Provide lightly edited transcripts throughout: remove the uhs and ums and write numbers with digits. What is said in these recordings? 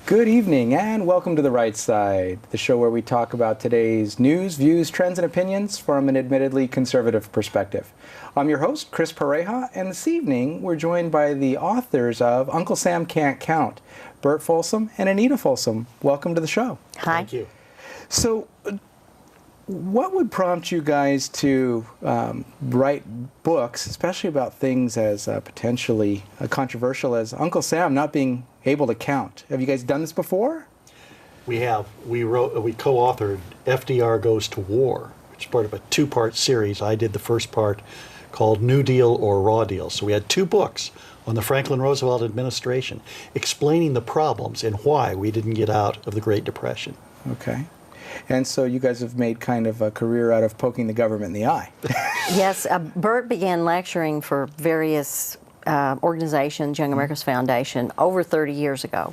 Good evening and welcome to The Right Side, the show where we talk about today's news, views, trends, and opinions from an admittedly conservative perspective. I'm your host, Chris Pareja, and this evening we're joined by the authors of Uncle Sam Can't Count, Burt Folsom and Anita Folsom. Welcome to the show. Hi. Thank you. So, what would prompt you guys to write books, especially about things as potentially controversial as Uncle Sam not being able to count? Have you guys done this before? We have. We co-authored FDR Goes to War, which is part of a two-part series. I did the first part called New Deal or Raw Deal. So we had two books on the Franklin Roosevelt administration explaining the problems and why we didn't get out of the Great Depression. Okay. And so you guys have made kind of a career out of poking the government in the eye. Yes, Burt began lecturing for various organizations, Young America's Foundation, over 30 years ago.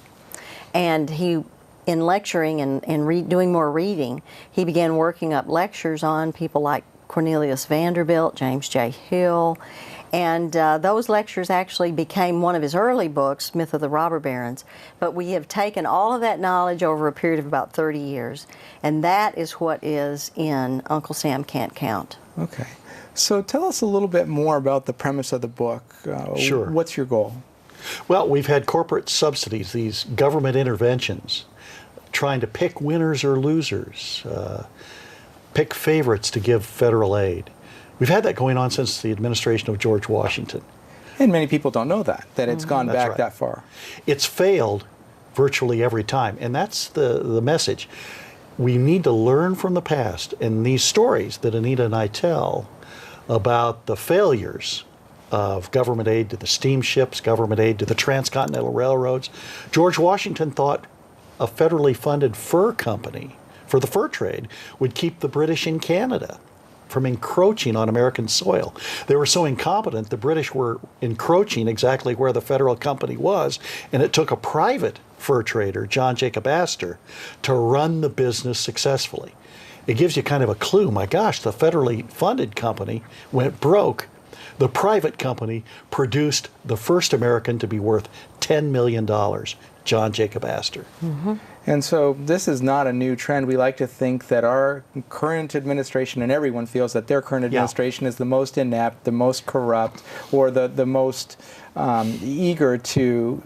And he, in lecturing and doing more reading, he began working up lectures on people like Cornelius Vanderbilt, James J. Hill, and those lectures actually became one of his early books, Myth of the Robber Barons. But we have taken all of that knowledge over a period of about 30 years, and that is what is in Uncle Sam Can't Count. Okay. So tell us a little bit more about the premise of the book. Sure. What's your goal? Well, we've had corporate subsidies, these government interventions, trying to pick winners or losers, pick favorites to give federal aid. We've had that going on since the administration of George Washington. And many people don't know that it's gone That's back right. that far. It's failed virtually every time, and that's the message. We need to learn from the past, and these stories that Anita and I tell about the failures of government aid to the steamships, government aid to the transcontinental railroads. George Washington thought a federally funded fur company for the fur trade would keep the British in Canada from encroaching on American soil. They were so incompetent, the British were encroaching exactly where the federal company was, and it took a private fur trader, John Jacob Astor, to run the business successfully. It gives you kind of a clue. My gosh, the federally funded company went broke. The private company produced the first American to be worth $10 million, John Jacob Astor. Mm-hmm. And so this is not a new trend. We like to think that our current administration, and everyone feels that their current administration is the most inept, the most corrupt, or the most eager to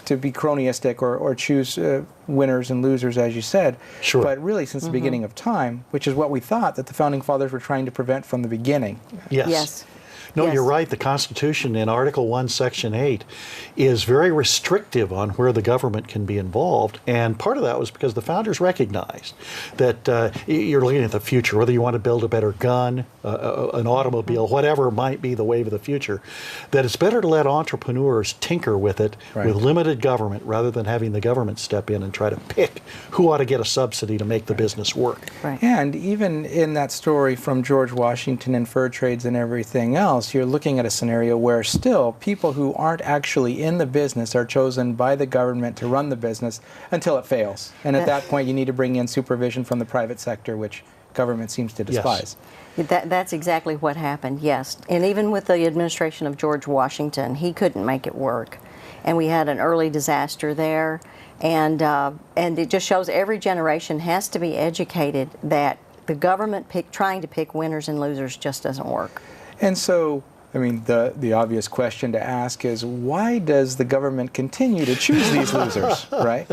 be cronyistic or choose winners and losers, as you said. Sure. But really, since the beginning of time, which is what we thought that the Founding Fathers were trying to prevent from the beginning. Yes. Yes. No, Yes. you're right. The Constitution in Article 1, Section 8 is very restrictive on where the government can be involved. And part of that was because the founders recognized that you're looking at the future, whether you want to build a better gun, an automobile, whatever might be the wave of the future, that it's better to let entrepreneurs tinker with it with limited government rather than having the government step in and try to pick who ought to get a subsidy to make the business work. Right. And even in that story from George Washington and fur trades and everything else, you're looking at a scenario where still people who aren't actually in the business are chosen by the government to run the business until it fails. And at that point, you need to bring in supervision from the private sector, which government seems to despise. That's exactly what happened, yes. And even with the administration of George Washington, he couldn't make it work. And we had an early disaster there. And it just shows every generation has to be educated that the government trying to pick winners and losers just doesn't work. And so, I mean, the obvious question to ask is, why does the government continue to choose these losers, right?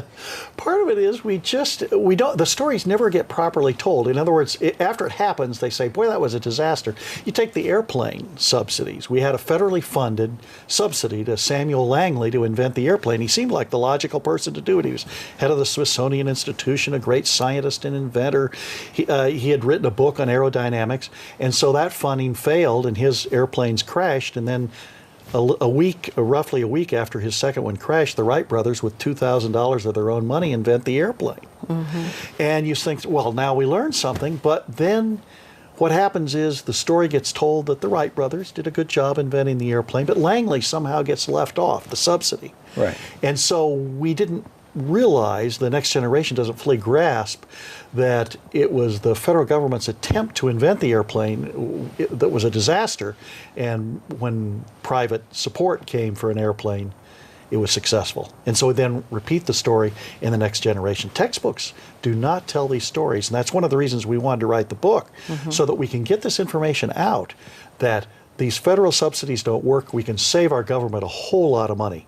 Part of it is we don't, the stories never get properly told. In other words, after it happens, they say, boy, that was a disaster. You take the airplane subsidies. We had a federally funded subsidy to Samuel Langley to invent the airplane. He seemed like the logical person to do it. He was head of the Smithsonian Institution, a great scientist and inventor. He had written a book on aerodynamics, and so that funding failed, and his airplanes crashed, and then roughly a week after his second one crashed, the Wright brothers, with $2,000 of their own money, invent the airplane. Mm-hmm. And you think, well, now we learned something, but then what happens is the story gets told that the Wright brothers did a good job inventing the airplane, but Langley somehow gets left off the subsidy. Right. And so we didn't realize, the next generation doesn't fully grasp, that it was the federal government's attempt to invent the airplane that was a disaster. And when private support came for an airplane, it was successful. And so then repeat the story in the next generation. Textbooks do not tell these stories, and that's one of the reasons we wanted to write the book, so that we can get this information out, that these federal subsidies don't work. We can save our government a whole lot of money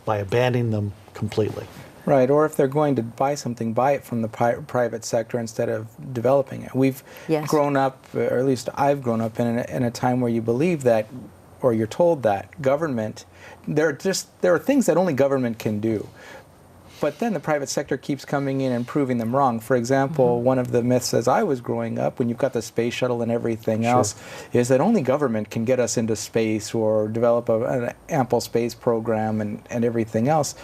by abandoning them completely. Right, or if they're going to buy something, buy it from the private sector instead of developing it. We've grown up, or at least I've grown up in a time where you believe that, or you're told that government, there are things that only government can do. But then the private sector keeps coming in and proving them wrong. For example, one of the myths as I was growing up, when you've got the space shuttle and everything else, is that only government can get us into space or develop an ample space program and everything else.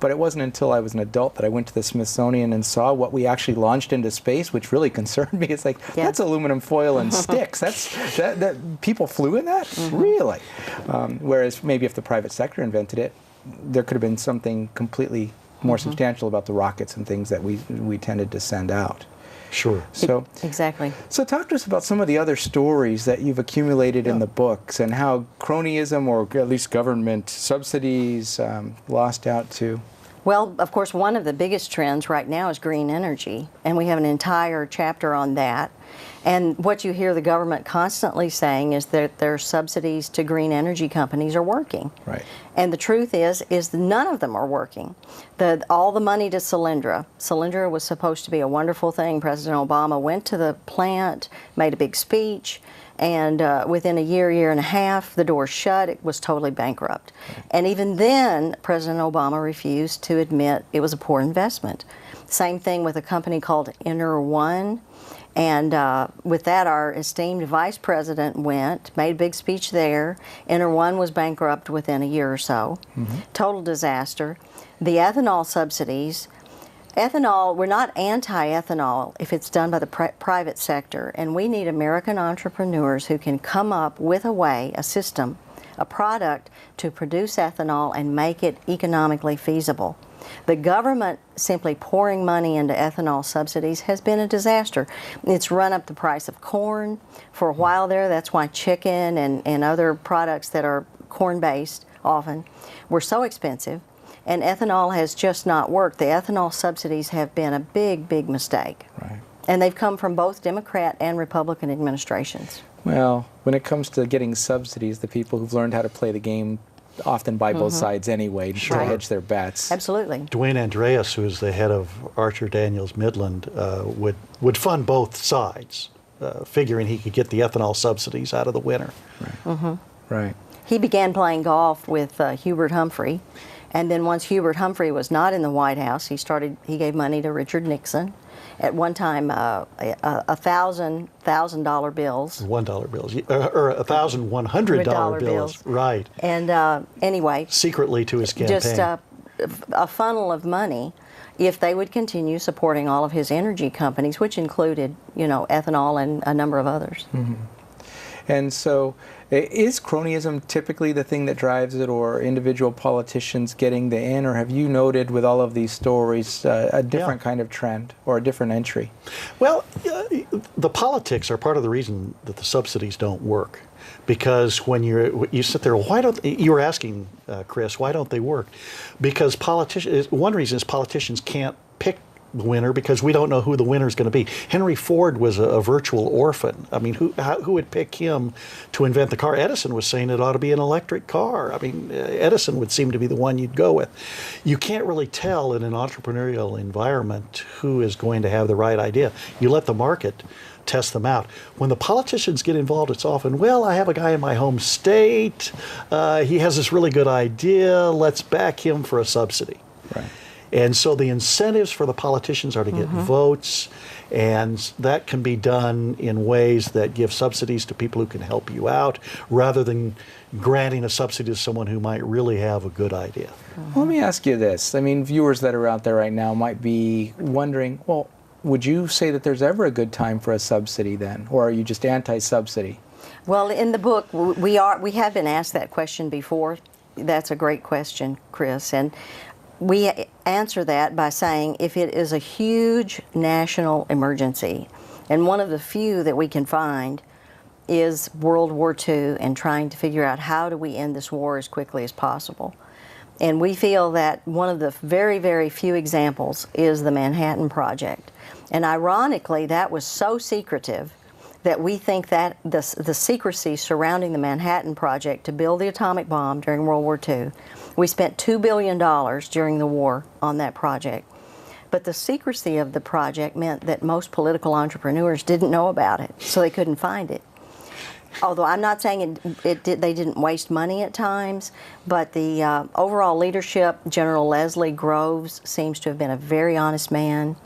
But it wasn't until I was an adult that I went to the Smithsonian and saw what we actually launched into space, which really concerned me. It's like, that's aluminum foil and sticks. That people flew in that? Really? Whereas maybe if the private sector invented it, there could have been something completely more substantial about the rockets and things that we tended to send out. Sure. So exactly. So talk to us about some of the other stories that you've accumulated in the books and how cronyism, or at least government subsidies, lost out to. Well, of course, one of the biggest trends right now is green energy, and we have an entire chapter on that. And what you hear the government constantly saying is that their subsidies to green energy companies are working. Right. And the truth is none of them are working. All the money to Solyndra was supposed to be a wonderful thing. President Obama went to the plant, made a big speech, and within a year and a half, the door shut. It was totally bankrupt. And even then, President Obama refused to admit it was a poor investment. Same thing with a company called One. And with that, our esteemed vice president went, made a big speech there. One was bankrupt within a year or so. Total disaster. The ethanol subsidies, we're not anti-ethanol if it's done by the private sector. And we need American entrepreneurs who can come up with a way, a system, a product to produce ethanol and make it economically feasible. The government simply pouring money into ethanol subsidies has been a disaster. It's run up the price of corn for a while there. That's why chicken and other products that are corn-based often were so expensive. And ethanol has just not worked. The ethanol subsidies have been a big, big mistake. Right. And they've come from both Democrat and Republican administrations. Well, when it comes to getting subsidies, the people who've learned how to play the game often buy both sides anyway to hedge their bets. Absolutely. Dwayne Andreas, who is the head of Archer Daniels Midland, would fund both sides, figuring he could get the ethanol subsidies out of the winter. Right. Right. He began playing golf with Hubert Humphrey, and then once Hubert Humphrey was not in the White House, he gave money to Richard Nixon. At one time, $1,000 bills. $1 bills, or $1,100 bills. Right. And anyway. Secretly to his campaign. Just a funnel of money if they would continue supporting all of his energy companies, which included, ethanol and a number of others. And so, is cronyism typically the thing that drives it, or individual politicians getting the in, or have you noted with all of these stories a different kind of trend or a different entry? Well, the politics are part of the reason that the subsidies don't work. Because when you sit there, you were asking, Chris, why don't they work? Because one reason is politicians can't pick the winner because we don't know who the winner is going to be. Henry Ford was a virtual orphan. I mean, who would pick him to invent the car? Edison was saying it ought to be an electric car. I mean, Edison would seem to be the one you'd go with. You can't really tell in an entrepreneurial environment who is going to have the right idea. You let the market test them out. When the politicians get involved, it's often, well, I have a guy in my home state. He has this really good idea. Let's back him for a subsidy. Right. And so the incentives for the politicians are to get votes, and that can be done in ways that give subsidies to people who can help you out, rather than granting a subsidy to someone who might really have a good idea. Let me ask you this. I mean, viewers that are out there right now might be wondering, well, would you say that there's ever a good time for a subsidy then, or are you just anti-subsidy? Well, in the book, we have been asked that question before. That's a great question, Chris, and we answer that by saying if it is a huge national emergency, and one of the few that we can find is World War II and trying to figure out how do we end this war as quickly as possible. And we feel that one of the very, very few examples is the Manhattan Project. And ironically, that was so secretive that we think that the secrecy surrounding the Manhattan Project to build the atomic bomb during World War II, we spent $2 billion during the war on that project. But the secrecy of the project meant that most political entrepreneurs didn't know about it, so they couldn't find it. Although I'm not saying they didn't waste money at times, but the overall leadership, General Leslie Groves, seems to have been a very honest man.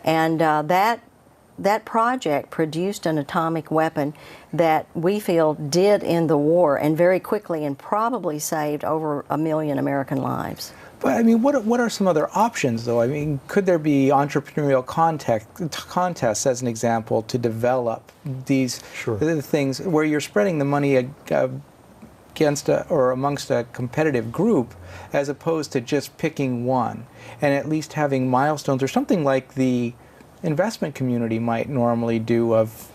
And that project produced an atomic weapon that we feel did end the war, and very quickly, and probably saved over 1 million American lives. But I mean, what are some other options, though? I mean, could there be entrepreneurial contests, as an example, to develop these things where you're spreading the money against or amongst a competitive group, as opposed to just picking one, and at least having milestones or something like the investment community might normally do of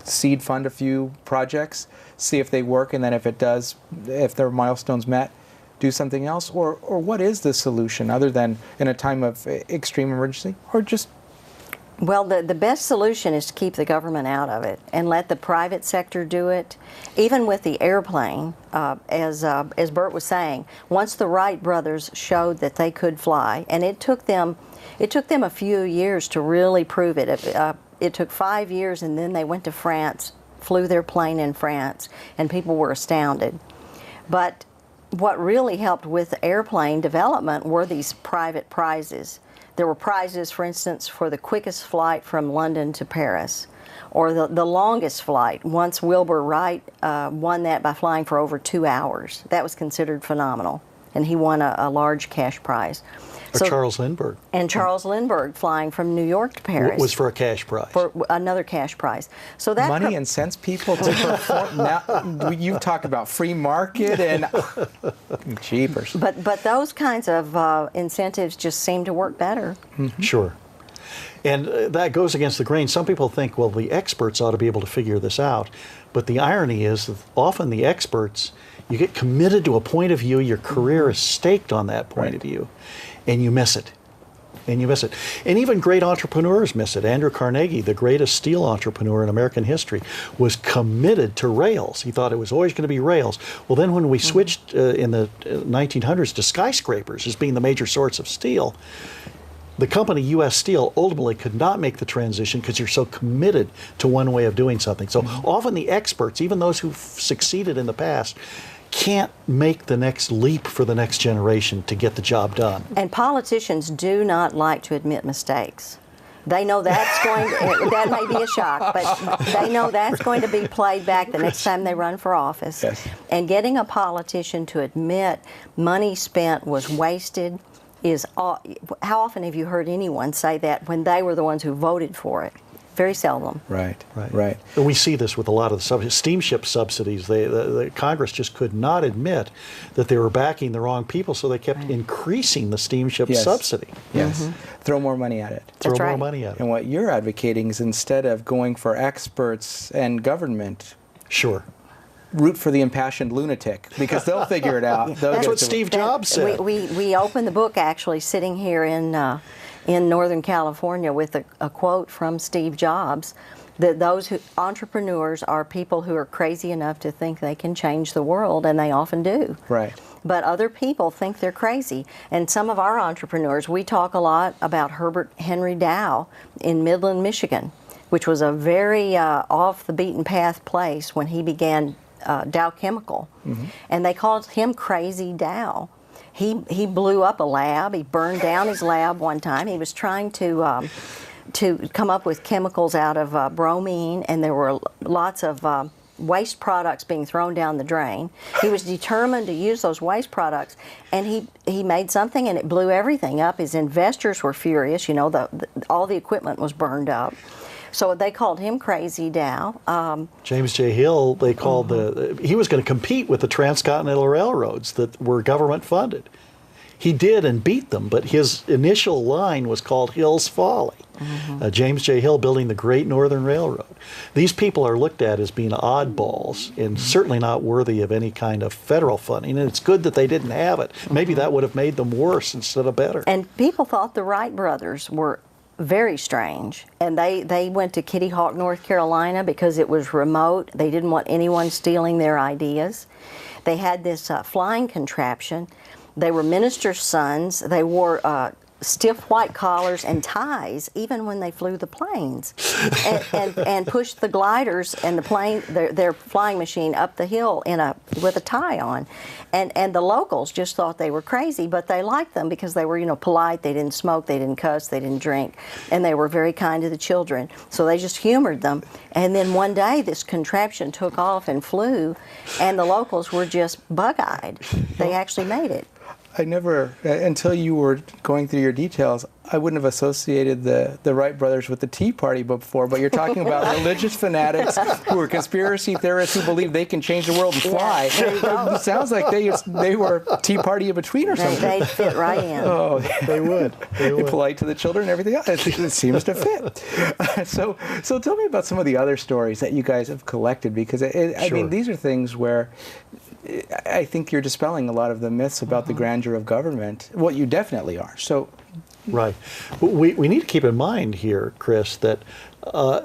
seed fund a few projects, see if they work, and then if it does, if their milestones met, do something else? Or what is the solution other than in a time of extreme emergency? Or just... Well, the best solution is to keep the government out of it and let the private sector do it. Even with the airplane, as Burt was saying, once the Wright brothers showed that they could fly, and it took them a few years to really prove it. It took 5 years, and then they went to France, flew their plane in France, and people were astounded. But what really helped with airplane development were these private prizes. There were prizes, for instance, for the quickest flight from London to Paris, or the longest flight. Once Wilbur Wright won that by flying for over 2 hours. That was considered phenomenal, and he won a large cash prize. Or Charles Lindbergh. And Charles Lindbergh flying from New York to Paris. Was for a cash prize. For another cash prize. So that money and sense people to perform. Now, you talk about free market and cheapers. But those kinds of incentives just seem to work better. Sure. And that goes against the grain. Some people think, well, the experts ought to be able to figure this out. But the irony is that often the experts, you get committed to a point of view, your career is staked on that point of view, and you miss it. And you miss it. And even great entrepreneurs miss it. Andrew Carnegie, the greatest steel entrepreneur in American history, was committed to rails. He thought it was always going to be rails. Well, then when we switched in the 1900s to skyscrapers as being the major source of steel, the company U.S. Steel ultimately could not make the transition because you're so committed to one way of doing something. So often the experts, even those who've succeeded in the past, can't make the next leap for the next generation to get the job done. And politicians do not like to admit mistakes. They know that's going to, that may be a shock, but they know that's going to be played back the next time they run for office. Yes. And getting a politician to admit money spent was wasted is, how often have you heard anyone say that when they were the ones who voted for it? Very seldom. Right. And we see this with a lot of the steamship subsidies. The Congress just could not admit that they were backing the wrong people, so they kept increasing the steamship subsidy. Yes. Throw more money at it. That's Throw right. more money at it. And what you're advocating is instead of going for experts and government, Sure. root for the impassioned lunatic, because they'll figure it out. They'll That's get what to- Steve Jobs said. We opened the book actually sitting here in Northern California with a quote from Steve Jobs, that entrepreneurs are people who are crazy enough to think they can change the world, and they often do. Right. But other people think they're crazy. And some of our entrepreneurs, we talk a lot about Herbert Henry Dow in Midland, Michigan, which was a very off the beaten path place when he began Dow Chemical. And they called him Crazy Dow. He blew up a lab. He burned down his lab one time. He was trying to come up with chemicals out of bromine, and there were lots of waste products being thrown down the drain. He was determined to use those waste products, and he made something, and it blew everything up. His investors were furious. You know, all the equipment was burned up. So they called him Crazy Dow. James J. Hill, they called he was going to compete with the Transcontinental Railroads that were government funded. He did and beat them, but his initial line was called Hill's Folly. James J. Hill building the Great Northern Railroad. These people are looked at as being oddballs and certainly not worthy of any kind of federal funding. And it's good that they didn't have it. Maybe that would have made them worse instead of better. And people thought the Wright brothers were very strange. And they went to Kitty Hawk, North Carolina because it was remote. They didn't want anyone stealing their ideas. They had this flying contraption. They were ministers' sons. They wore stiff white collars and ties even when they flew the planes and pushed the gliders and the plane, their flying machine up the hill with a tie on. And the locals just thought they were crazy, but they liked them because they were, polite. They didn't smoke, they didn't cuss, they didn't drink, and they were very kind to the children. So they just humored them. And then one day this contraption took off and flew, and the locals were just bug-eyed. They actually made it. I never, until you were going through your details, I wouldn't have associated the Wright brothers with the Tea Party before, but you're talking about religious fanatics who are conspiracy theorists who believe they can change the world and fly. Yeah, it sounds like they were Tea Party in between or something. They'd fit right in. Oh, They would. polite to the children and everything else. It seems to fit. So tell me about some of the other stories that you guys have collected, because I mean, these are things where I think you're dispelling a lot of the myths about the grandeur of government. Well, you definitely are. So, right. We need to keep in mind here, Chris, that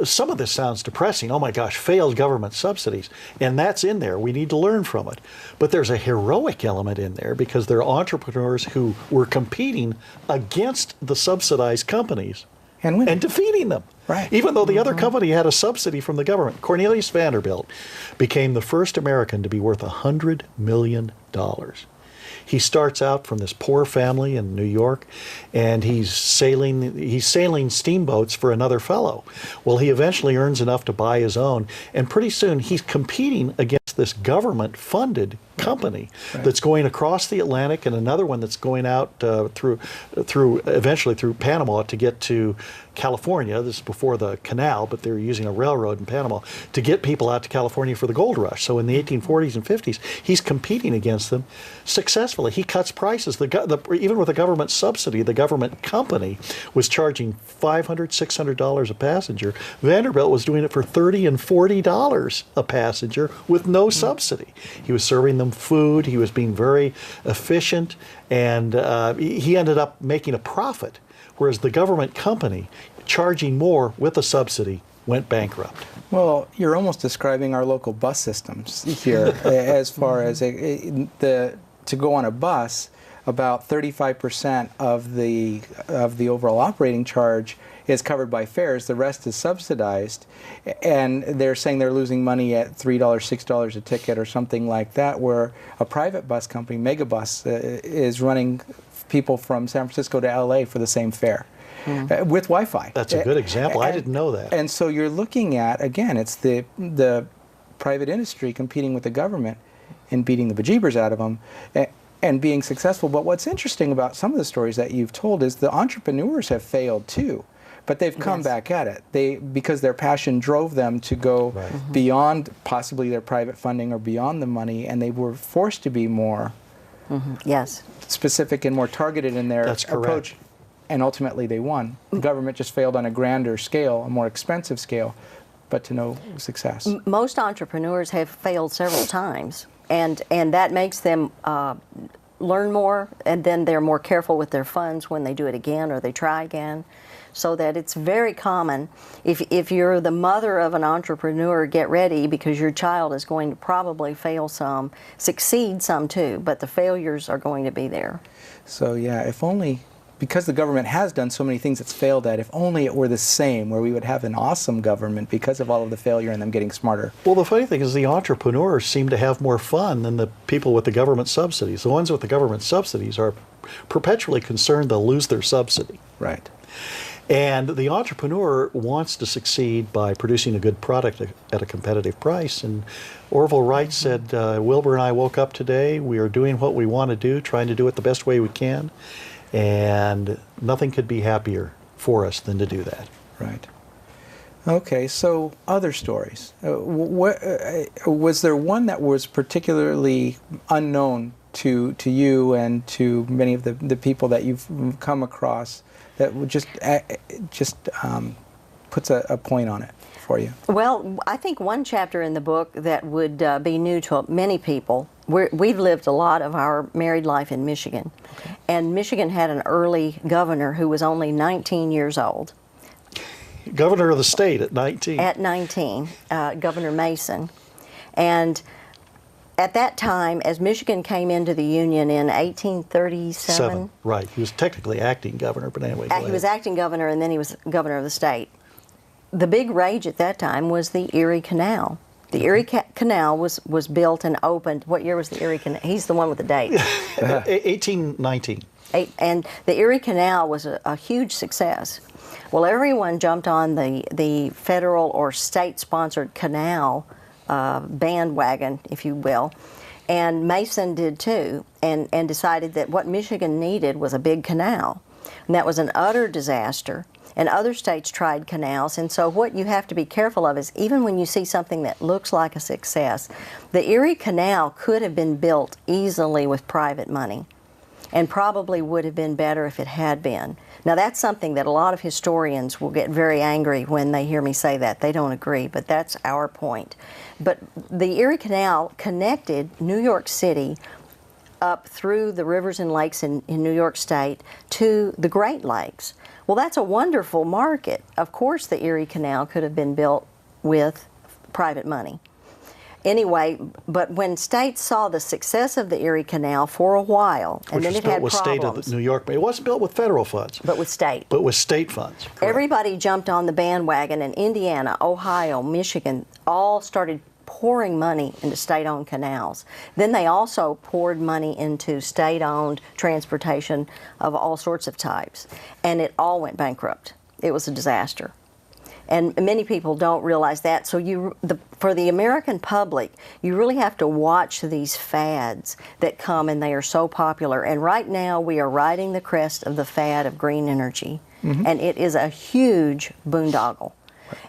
some of this sounds depressing. Oh my gosh, failed government subsidies. And that's in there. We need to learn from it. But there's a heroic element in there because there are entrepreneurs who were competing against the subsidized companies and defeating them. Right. Even though the other company had a subsidy from the government. Cornelius Vanderbilt became the first American to be worth $100 million. He starts out from this poor family in New York, and he's sailing steamboats for another fellow. Well, he eventually earns enough to buy his own, and pretty soon he's competing against this government-funded company that's going across the Atlantic, and another one that's going out eventually through Panama to get to California. This is before the canal, but they're using a railroad in Panama to get people out to California for the gold rush. So in the 1840s and 50s, he's competing against them successfully. He cuts prices. Even with a government subsidy, the government company was charging $500, $600 a passenger. Vanderbilt was doing it for $30 and $40 a passenger with no subsidy. He was serving them food. He was being very efficient, and he ended up making a profit, whereas the government company, charging more with a subsidy, went bankrupt. Well, you're almost describing our local bus systems here as far as to go on a bus. About 35% of the overall operating charge is covered by fares. The rest is subsidized, and they're saying they're losing money at $3, $6 a ticket or something like that, where a private bus company, Megabus, is running people from San Francisco to LA for the same fare with Wi-Fi. That's a good example. I didn't know that. And so you're looking at, again, it's the private industry competing with the government and beating the bejeebers out of them and being successful. But what's interesting about some of the stories that you've told is the entrepreneurs have failed too. But they've come back at it. Because their passion drove them to go beyond possibly their private funding or beyond the money, and they were forced to be more specific and more targeted in their approach. And ultimately they won. The government just failed on a grander scale, a more expensive scale, but to no success. Most entrepreneurs have failed several times, and that makes them learn more, and then they're more careful with their funds when they do it again or they try again. So that it's very common, if you're the mother of an entrepreneur, get ready, because your child is going to probably fail some, succeed some too, but the failures are going to be there. So yeah, if only, because the government has done so many things it's failed at, if only it were the same, where we would have an awesome government because of all of the failure and them getting smarter. Well, the funny thing is the entrepreneurs seem to have more fun than the people with the government subsidies. The ones with the government subsidies are perpetually concerned they'll lose their subsidy. Right. And the entrepreneur wants to succeed by producing a good product at a competitive price. And Orville Wright said, Wilbur and I woke up today, we are doing what we want to do, trying to do it the best way we can, and nothing could be happier for us than to do that. Right. Okay, so other stories. Was there one that was particularly unknown to you and to many of the people that you've come across that would just puts a point on it for you? Well, I think one chapter in the book that would be new to many people, we've lived a lot of our married life in Michigan. Okay. And Michigan had an early governor who was only 19 years old. Governor of the state at 19. At 19, Governor Mason. And at that time, as Michigan came into the Union in 1837. Right. He was technically acting governor, but anyway. He was acting governor, and then he was governor of the state. The big rage at that time was the Erie Canal. The Erie Canal was built and opened. What year was the Erie Canal? He's the one with the date. 1819. And the Erie Canal was a huge success. Well, everyone jumped on the federal or state-sponsored canal bandwagon, if you will, and Mason did too, and decided that what Michigan needed was a big canal. And that was an utter disaster. And other states tried canals, and so what you have to be careful of is even when you see something that looks like a success, the Erie Canal could have been built easily with private money, and probably would have been better if it had been. Now that's something that a lot of historians will get very angry when they hear me say that. They don't agree, but that's our point. But the Erie Canal connected New York City up through the rivers and lakes in New York State to the Great Lakes. Well, that's a wonderful market. Of course the Erie Canal could have been built with private money. Anyway, but when states saw the success of the Erie Canal for a while, and then it had problems. State of New York, but it wasn't built with federal funds. But with state. But with state funds. Correct. Everybody jumped on the bandwagon, and Indiana, Ohio, Michigan all started pouring money into state-owned canals. Then they also poured money into state-owned transportation of all sorts of types, and it all went bankrupt. It was a disaster. And many people don't realize that. So for the American public, you really have to watch these fads that come, and they are so popular. And right now, we are riding the crest of the fad of green energy. Mm-hmm. And it is a huge boondoggle.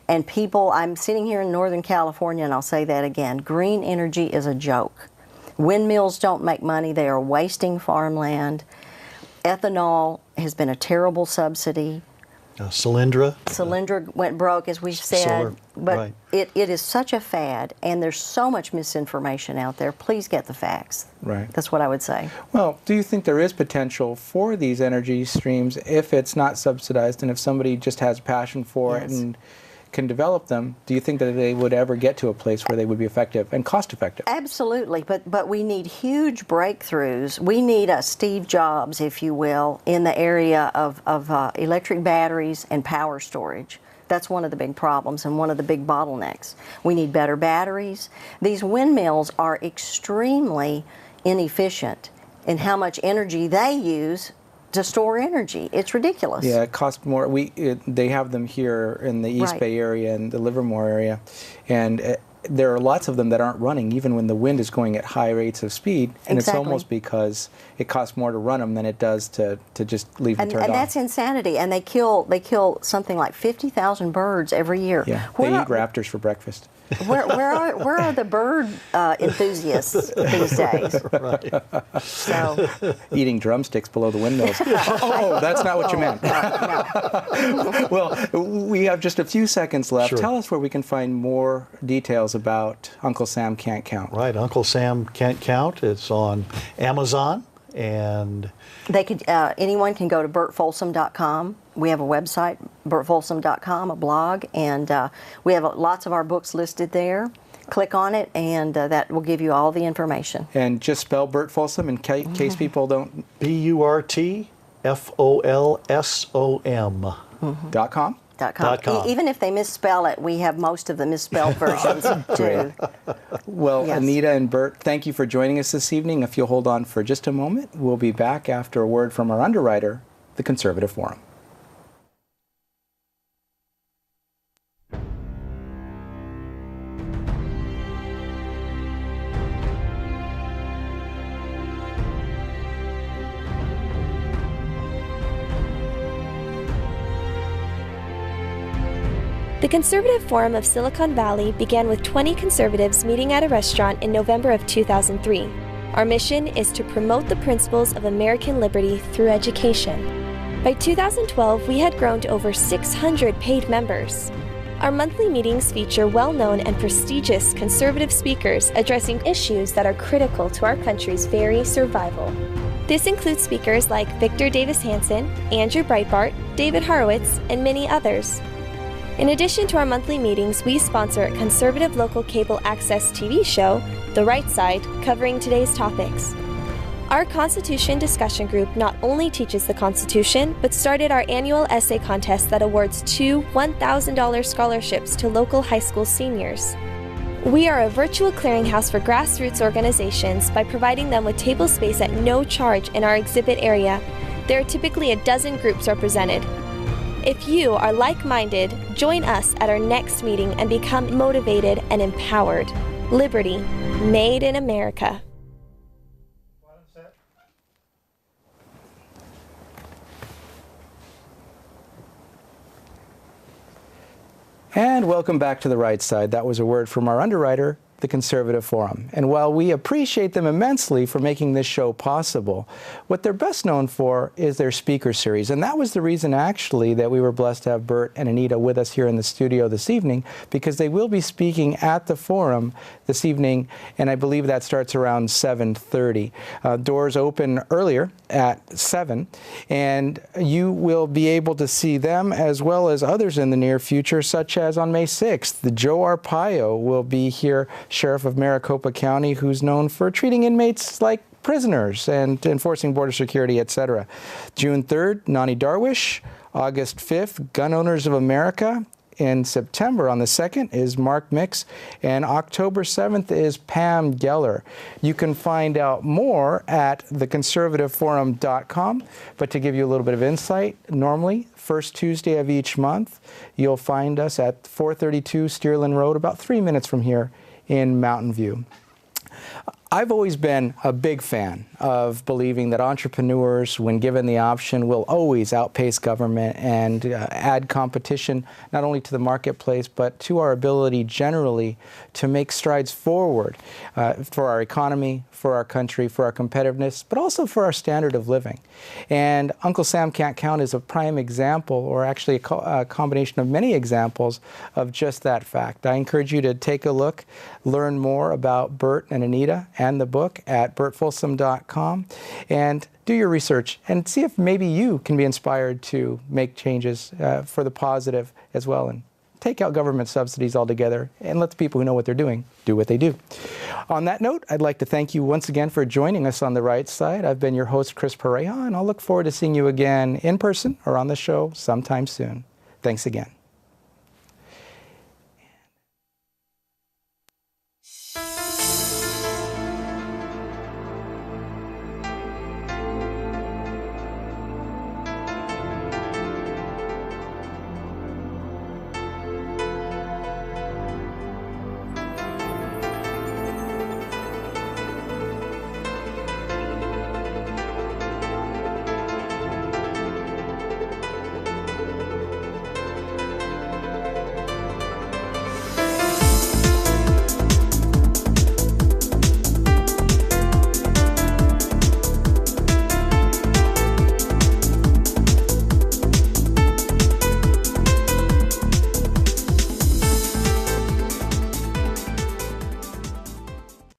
And people, I'm sitting here in Northern California, and I'll say that again, green energy is a joke. Windmills don't make money. They are wasting farmland. Ethanol has been a terrible subsidy. Solyndra went broke, as we said. Solar, but right. it is such a fad, and there's so much misinformation out there. Please get the facts. Right. That's what I would say. Well, do you think there is potential for these energy streams if it's not subsidized, and if somebody just has passion for it and can develop them? Do you think that they would ever get to a place where they would be effective and cost effective? Absolutely, but we need huge breakthroughs. We need a Steve Jobs, if you will, in the area of electric batteries and power storage. That's one of the big problems and one of the big bottlenecks. We need better batteries. These windmills are extremely inefficient in how much energy they use to store energy. It's ridiculous. Yeah, it costs more. They have them here in the East Bay area and the Livermore area, and there are lots of them that aren't running even when the wind is going at high rates of speed, and it's almost because it costs more to run them than it does to just leave them turned on. And that's insanity. And they kill something like 50,000 birds every year. Yeah, they eat raptors for breakfast. Where are the bird enthusiasts these days? Right. So, eating drumsticks below the windows. Oh, that's not what you meant. No. Well, we have just a few seconds left. Sure. Tell us where we can find more details about Uncle Sam Can't Count. Right, Uncle Sam Can't Count. It's on Amazon, and they could. Anyone can go to burtfolsom.com. We have a website, burtfolsom.com, a blog, and we have lots of our books listed there. Click on it, and that will give you all the information. And just spell Burt Folsom in case people don't. BurtFolsom. .com? .com. Even if they misspell it, we have most of the misspelled versions too. Well, yes. Anita and Burt, thank you for joining us this evening. If you'll hold on for just a moment, we'll be back after a word from our underwriter, the Conservative Forum. The Conservative Forum of Silicon Valley began with 20 conservatives meeting at a restaurant in November of 2003. Our mission is to promote the principles of American liberty through education. By 2012, we had grown to over 600 paid members. Our monthly meetings feature well-known and prestigious conservative speakers addressing issues that are critical to our country's very survival. This includes speakers like Victor Davis Hanson, Andrew Breitbart, David Horowitz, and many others. In addition to our monthly meetings, we sponsor a conservative local cable access TV show, The Right Side, covering today's topics. Our Constitution discussion group not only teaches the Constitution, but started our annual essay contest that awards 2 $1,000 scholarships to local high school seniors. We are a virtual clearinghouse for grassroots organizations by providing them with table space at no charge in our exhibit area. There are typically a dozen groups represented. If you are like-minded, join us at our next meeting and become motivated and empowered. Liberty, made in America. And welcome back to The Right Side. That was a word from our underwriter, the Conservative Forum. And while we appreciate them immensely for making this show possible, what they're best known for is their speaker series. And that was the reason, actually, that we were blessed to have Burt and Anita with us here in the studio this evening, because they will be speaking at the forum this evening, and I believe that starts around 7:30. Doors open earlier at 7, and you will be able to see them as well as others in the near future, such as on May 6th, Joe Arpaio will be here, Sheriff of Maricopa County, who's known for treating inmates like prisoners and enforcing border security, etc. June 3rd, Nani Darwish. August 5th, Gun Owners of America. In September, on the 2nd, is Mark Mix, and October 7th is Pam Geller. You can find out more at theconservativeforum.com, but to give you a little bit of insight, normally, first Tuesday of each month, you'll find us at 432 Steerland Road, about 3 minutes from here in Mountain View. I've always been a big fan of believing that entrepreneurs, when given the option, will always outpace government and add competition not only to the marketplace but to our ability generally to make strides forward for our economy, for our country, for our competitiveness, but also for our standard of living. And Uncle Sam Can't Count is a prime example, or actually a combination of many examples of just that fact. I encourage you to take a look, learn more about Burt and Anita and the book at burtfolsom.com, and do your research and see if maybe you can be inspired to make changes for the positive as well, and take out government subsidies altogether and let the people who know what they're doing do what they do. On that note, I'd like to thank you once again for joining us on The Right Side. I've been your host, Chris Pareja, and I'll look forward to seeing you again in person or on the show sometime soon. Thanks again.